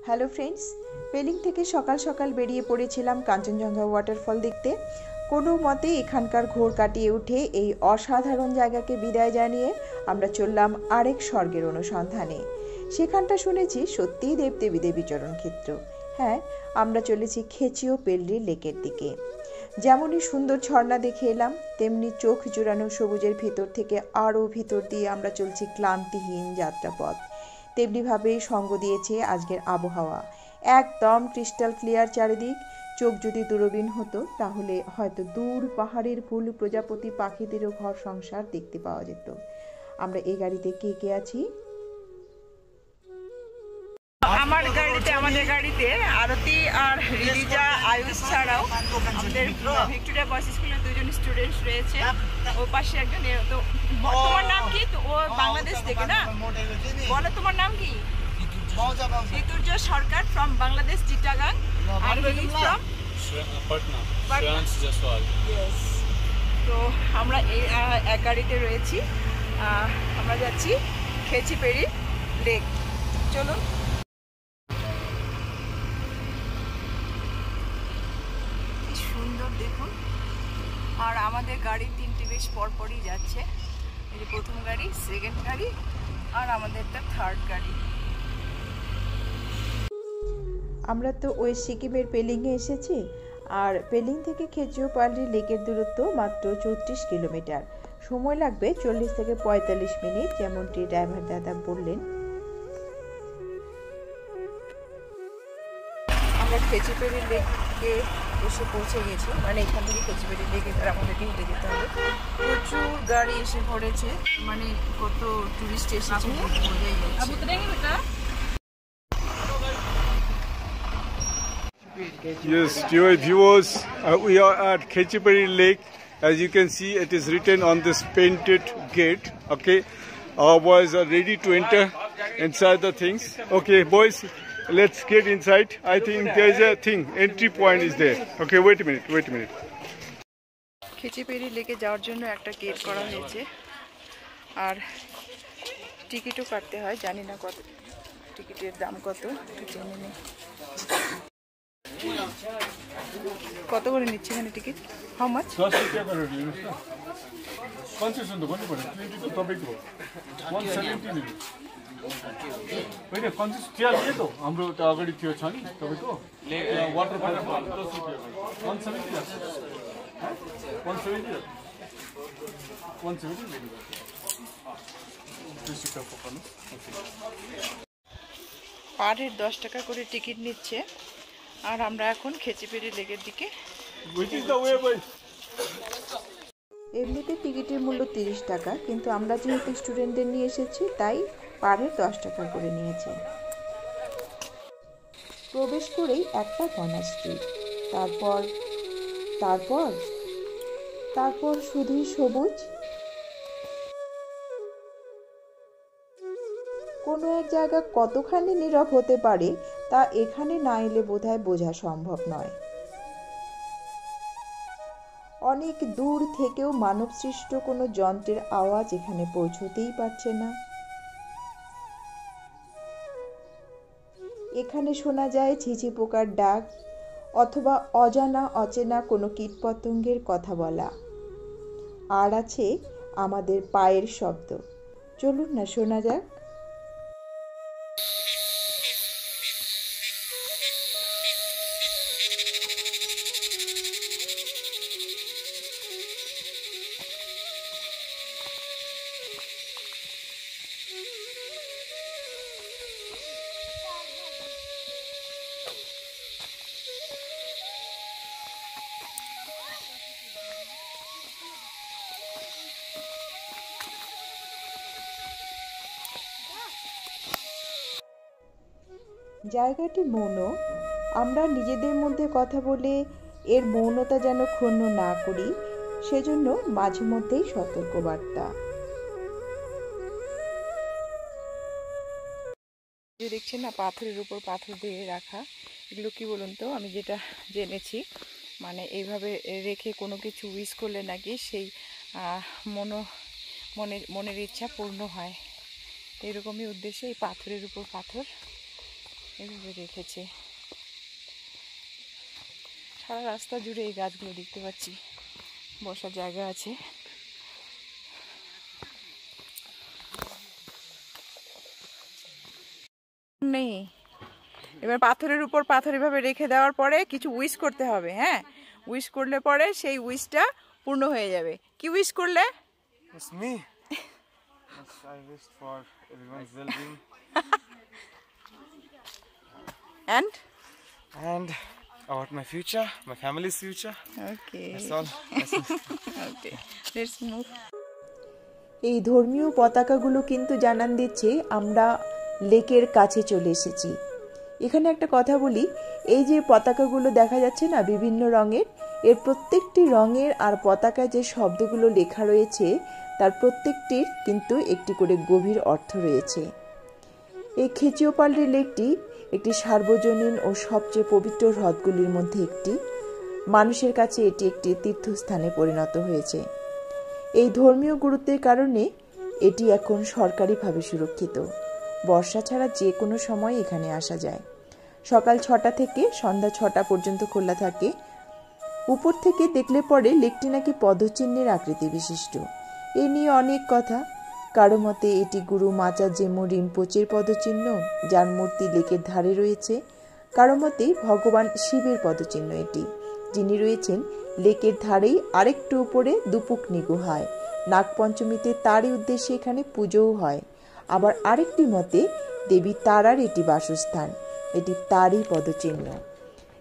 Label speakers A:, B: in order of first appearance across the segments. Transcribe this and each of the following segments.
A: Hello friends, Pelling থেকে সকাল সকাল বেরিয়ে পড়েছিলাম কাঞ্চনজঙ্ঘা ওয়াটারফল দেখতে। কোনো মতে এখানকার ঘোর কাটিয়ে উঠে এই অসাধারণ জায়গাকে বিদায় জানিয়ে আমরা চললাম আরেক স্বর্গের অনুসন্ধানে। সেখানটা শুনেছি সত্যিই দেবদেবীদের বিচরণ ক্ষেত্র। হ্যাঁ, আমরা চলেছি খেচিও পেল্লি লেকের দিকে। যেমনই সুন্দর ঝর্ণা দেখে এলাম, তেমনি চোখ জুড়ানো সবুজের ভিতর থেকে আরও ভিতর দিয়ে আমরা চলছি ক্লান্তিহীন যাত্রাপথ। তেমনিভাবেই সঙ্গ দিয়েছে আজকের আবহাওয়া। একদম ক্রিস্টাল ক্লিয়ার চারিদিক। চোখ যদি দূরবীন হতো তাহলে হয়তো দূর পাহাড়ের ফুল প্রজাপতি পাখিদেরও ঘর সংসার দেখতে পাওয়া যেত। আমরা এই গাড়িতে কে কে আছি?
B: আমাদের গাড়িতে আরতি আর রিলিজা, আয়ুষ ছাড়াও আমাদের ভিক্টোরিয়া বয়েজ স্কুলের দুজন স্টুডেন্টস রয়েছে। ওর পাশে একজন। তো তোমার নাম কি? তো ও বাংলাদেশ থেকে, না? বলো তোমার নাম কি? ঋতুর্য সরকার ফ্রম বাংলাদেশ, চিটাগাং। আর he is from Patna. Yes. তো আমরা এই এক গাড়িতে রয়েছি। আমরা যাচ্ছি খেচিপেড়ি লেক। চলুন। সুন্দর দেখুন। আর আমাদের গাড়ি তিনটে বেশ পরপরই যাচ্ছে। এই যে প্রথম গাড়ি, সেকেন্ড গাড়ি, আর আমাদেরটা থার্ড গাড়ি।
A: আমরা তো ওই সিকিমের পেলিংয়ে এসেছি। আর পেলিং থেকে খেচিও পাল্লি লেকের দূরত্ব মাত্র 34 কিলোমিটার। সময় লাগবে 40 থেকে 45 মিনিট, যেমনটি ড্রাইভার দাদা বললেন।
B: আমরা খেচিপেড়ি লেকে এসে পৌঁছে গেছি। মানে এখান থেকে খেচিপেড়ি লেকে আমাদেরকে হেঁটে যেতে হবে। প্রচুর গাড়ি এসে পড়েছে, মানে কত টুরিস্ট এসেছে বোঝাই যাচ্ছে।
C: Yes, dear viewers, we are at Khechiperi Lake. As you can see, it is written on this painted gate. Okay, our boys are ready to enter inside the things. Okay, boys, let's get inside. I think there is a thing, entry point is there. Okay, wait a minute.
B: Khecheopalri লেকে যাওয়ার জন্য একটা gate করা হয়েছে, আর টিকিটও কাটতে হয়। জানি না কত টিকিটের দাম কত, জেনে নেই। কত করে নিচ্ছে এখানে টিকিট? How much?
C: 10 रुपैयाँ गरेर दिनुहोस् न। कन्सेसन त गर्नु पर्यो। टिकट त तपाईँको 170 मिल्यो। होइन, कन्सेसन चिया लिए त हाम्रो त अगाडि थियो छ नि तपाईँको वाटरफल 10 रुपैयाँ 170 लाग्छ। 170
B: পার হেড 10 টাকা করে টিকিট নিচ্ছে। আর আমরা এখন খেচিপেড়ি লেকের দিকে।
A: এমনিতে টিকিটের মূল্য 30 টাকা, কিন্তু আমরা যেহেতু স্টুডেন্টদের নিয়ে এসেছি তাই পার হেড 10 টাকা করে নিয়েছে। প্রবেশ করেই একটা কর্নার স্ট্রিট, তারপর তারপর তারপর শুধুই সবুজ। কোনো এক জায়গা কতখানি নীরব হতে পারে তা এখানে না এলে বোধহয় বোঝা সম্ভব নয়। অনেক দূর থেকেও মানবসৃষ্ট কোনো যন্ত্রের আওয়াজ এখানে পৌঁছতেই পারছে না। এখানে শোনা যায় ঝিঝি পোকার ডাক, অথবা অজানা অচেনা কোনো কীটপতঙ্গের কথা বলা। আর আছে আমাদের পায়ের শব্দ। চলুন না শোনা যাক। জায়গাটি মৌন। আমরা নিজেদের মধ্যে কথা বলে এর মৌনতা যেন ক্ষুণ্ণ না করি, সেজন্য মাঝে মধ্যেই সতর্কবার্তা।
B: যে দেখছেন না, পাথরের উপর পাথর দিয়ে রাখা। এগুলো কি বলুন তো, আমি যেটা জেনেছি, মানে এইভাবে রেখে কোনো কিছু উইশ করলে নাকি সেই মনের ইচ্ছা পূর্ণ হয়। এরকমই উদ্দেশ্যে এই পাথরের উপর পাথর এইভাবে রেখেছে। সারা রাস্তা জুড়ে এই গাছগুলো দেখতে পাচ্ছি, বসার জায়গা আছে। নেই, এবার পাথরের উপর পাথর এভাবে রেখে দেওয়ার পরে কিছু উইশ করতে হবে। হ্যাঁ, উইশ করলে পরে সেই উইশটা পূর্ণ হয়ে যাবে। কি উইশ করলে?
D: It's me. Yes, I wished for everyone's well-being. And about my future, my family's future.
B: Okay.
D: That's all.
B: Okay. Let's move.
A: এই ধর্মীয় পতাকাগুলো কিন্তু জানান দিচ্ছে আমরা লেকের কাছে চলে এসেছি। এখানে একটা কথা বলি, এই যে পতাকাগুলো দেখা যাচ্ছে না বিভিন্ন রঙের, এর প্রত্যেকটি রঙের আর পতাকায় যে শব্দগুলো লেখা রয়েছে তার প্রত্যেকটির কিন্তু একটি করে গভীর অর্থ রয়েছে। এই খেচিওপাল্লি লেকটি একটি সার্বজনীন ও সবচেয়ে পবিত্র হ্রদগুলির মধ্যে একটি। মানুষের কাছে এটি একটি তীর্থস্থানে পরিণত হয়েছে। এই ধর্মীয় গুরুত্বের কারণে এটি এখন সরকারিভাবে সুরক্ষিত। বর্ষা ছাড়া যে কোনো সময় এখানে আসা যায়। সকাল 6টা থেকে সন্ধ্যা 6টা পর্যন্ত খোলা থাকে। উপর থেকে দেখলে পরে লেকটি নাকি পদচিহ্নের আকৃতি বিশিষ্ট। এ নিয়ে অনেক কথা। কারো মতে এটি গুরু মাচা জেমো রিম্পোচের পদচিহ্ন, যার মূর্তি লেকের ধারে রয়েছে। কারো মতে ভগবান শিবের পদচিহ্ন এটি, যিনি রয়েছেন লেকের ধারেই আরেকটু উপরে দুপুকনি গুহায়। নাগপঞ্চমীতে তারই উদ্দেশ্যে এখানে পুজোও হয়। আবার আরেকটি মতে দেবী তারার এটি বাসস্থান, এটি তারই পদচিহ্ন।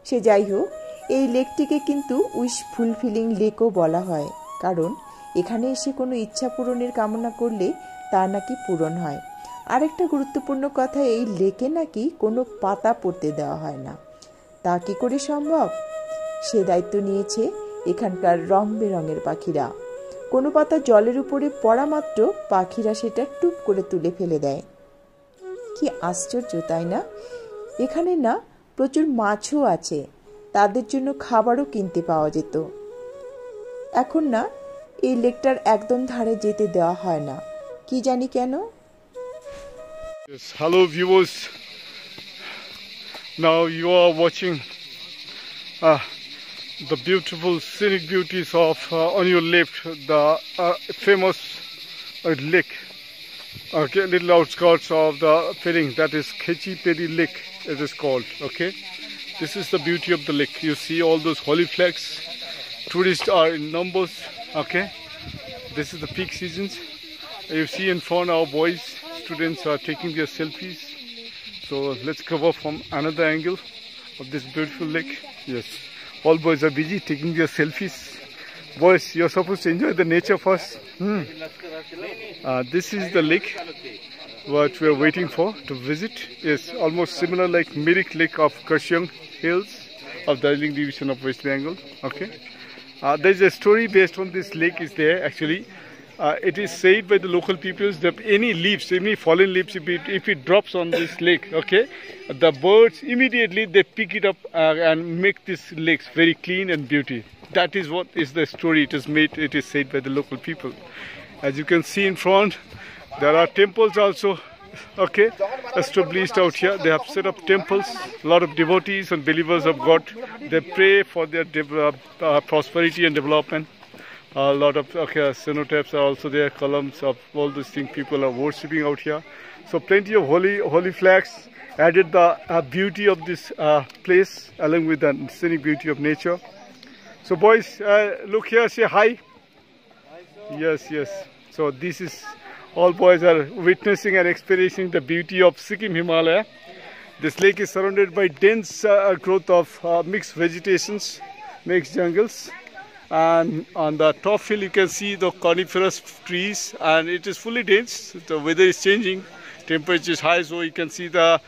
A: সে যাই হোক, এই লেকটিকে কিন্তু উইশ ফুলফিলিং লেকও বলা হয়, কারণ এখানে এসে কোনো ইচ্ছা পূরণের কামনা করলে তা নাকি পূরণ হয়। আরেকটা গুরুত্বপূর্ণ কথা, এই লেকে নাকি কোনো পাতা পড়তে দেওয়া হয় না। তা কি করে সম্ভব? সে দায়িত্ব নিয়েছে এখানকার রং বেরঙের পাখিরা। কোনো পাতা জলের উপরে পড়া মাত্র পাখিরা সেটা টুপ করে তুলে ফেলে দেয়। কি আশ্চর্য, তাই না? এখানে না প্রচুর মাছও আছে, তাদের জন্য খাবারও কিনতে পাওয়া যেত। এখন না এই লেকটার একদম ধারে যেতে দেওয়া হয় না, কি জানি কেন।
C: Yes, hello viewers. Now you are watching the beautiful scenic beauties of on your left, the famous lake. Okay, little outskirts of the Pering, that is Khechiperi Lake it is called. Okay, this is the beauty of the lake. You see all those holy flags. Tourists are in numbers. Okay, this is the peak seasons. You see in front our boys, students are taking their selfies. So let's cover from another angle of this beautiful lake. Yes, all boys are busy taking their selfies. Boys, you're supposed to enjoy the nature first. This is the lake what we are waiting for to visit. Yes, almost similar like Mirik Lake of Kurseong Hills of Darjeeling Division of West Bengal. Okay, there's a story based on this lake is there actually. It is said by the local peoples that any leaves, any fallen leaves, if it drops on this lake, okay, the birds immediately they pick it up and make this lakes very clean and beauty. That is what is the story. It is made. It is said by the local people. As you can see in front, there are temples also. Okay, established out here. They have set up temples. A lot of devotees and believers of God. They pray for their prosperity and development. A lot of cenotaphs are also there, columns of all these things people are worshipping out here. So plenty of holy flags added the beauty of this place along with the scenic beauty of nature. So boys, look here, say hi. Yes, yes. So this is, all boys are witnessing and experiencing the beauty of Sikkim Himalaya. This lake is surrounded by dense growth of mixed vegetations, mixed jungles. And on the top hill you can see the coniferous trees, and it is fully dense. The weather is changing, temperature is high, so you can see the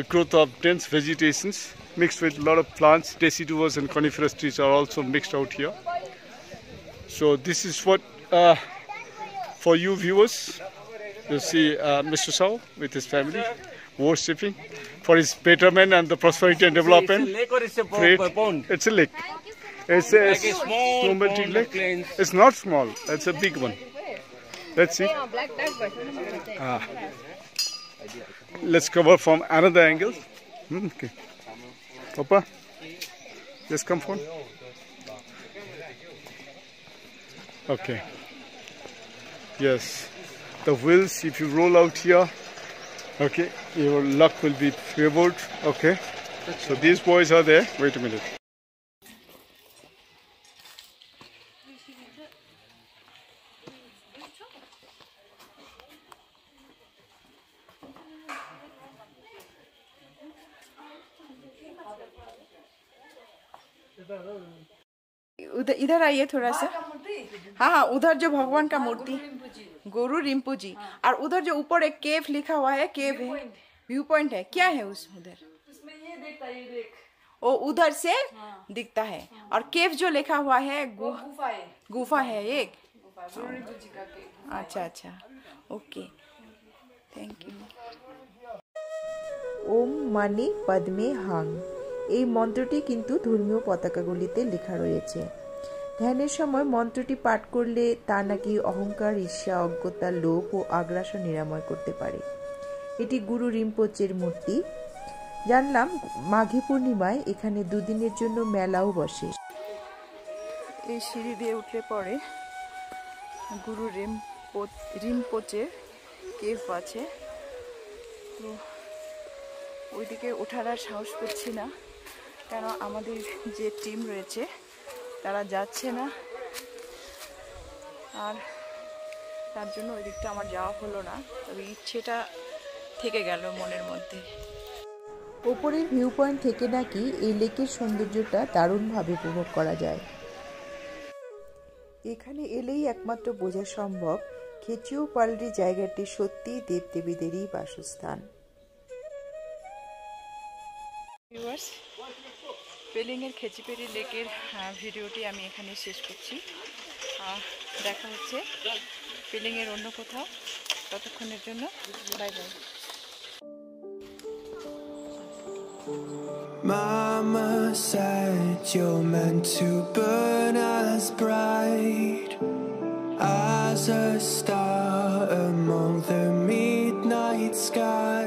C: growth of dense vegetations mixed with a lot of plants. Deciduous and coniferous trees are also mixed out here. So this is what for you viewers, you see Mr. Shao with his family worshipping for his betterment and the prosperity and development.
D: It's a lake or it's a pond?
C: It's a lake. It's a
D: Like a small
C: romantic
D: pond
C: lake.
D: of plains.
C: It's not small. It's a big one. Let's see. let's cover from another angle. Okay. Papa, just come phone. Okay. Yes. The wheels, if you roll out here, okay, your luck will be favored. Okay. So these boys are there. Wait a minute.
B: इधर आइए थोड़ा सा। हाँ हाँ, उधर जो भगवान का मूर्ति गुरु रिम्पू जी, और उधर जो ऊपर एक केव लिखा हुआ है, केव है, व्यू पॉइंट है, क्या है उस उधर?
E: उसमें ये देखता है, ये देख।
B: वो उधर से दिखता है, और केव जो लिखा हुआ है
E: गुफा है।
B: गुफा है एक।
E: गुरु रिम्पू जी का केव।
B: अच्छा अच्छा, ओके, थैंक यू।
A: ওম মানে পদ্মে হাং, এই মন্ত্রটি কিন্তু ধর্মীয় পতাকাগুলিতে লেখা রয়েছে। ধ্যানের সময় মন্ত্রটি পাঠ করলে তা নাকি অহংকার, ঈর্ষা, অজ্ঞতা, লোভ ও আগ্রাসন নিরাময় করতে পারে। এটি গুরু রিম্পোচের মূর্তি। জানলাম মাঘী পূর্ণিমায় এখানে দুদিনের জন্য মেলাও বসে।
B: এই সিঁড়ি দিয়ে উঠলে পরে গুরু রিম্পোচের কেভ আছে, তো ওইদিকে ওঠার আর সাহস করছি না, কেন আমাদের যে টিম রয়েছে তারা যাচ্ছে না, আর তার জন্য ওই দিকটা আমার যাওয়া হলো না। তবে ইচ্ছেটা থেকে গেল মনের মধ্যে।
A: ওপরের ভিউ পয়েন্ট থেকে নাকি এই লেকের সৌন্দর্যটা দারুণভাবে উপভোগ করা যায়। এখানে এলেই একমাত্র বোঝা সম্ভব খেচিও পালরি জায়গাটি সত্যিই দেবদেবীদেরই বাসস্থান।
B: ভিউয়ার্স, পেলিংয়ের খেচিপেরি লেকের ভিডিওটি আমি এখানে শেষ করছি। দেখা হচ্ছে পেলিংয়ের অন্য কোথাও, ততক্ষণের জন্য bye bye.
F: Mama said you're meant to burn as bright as a star among the midnight sky.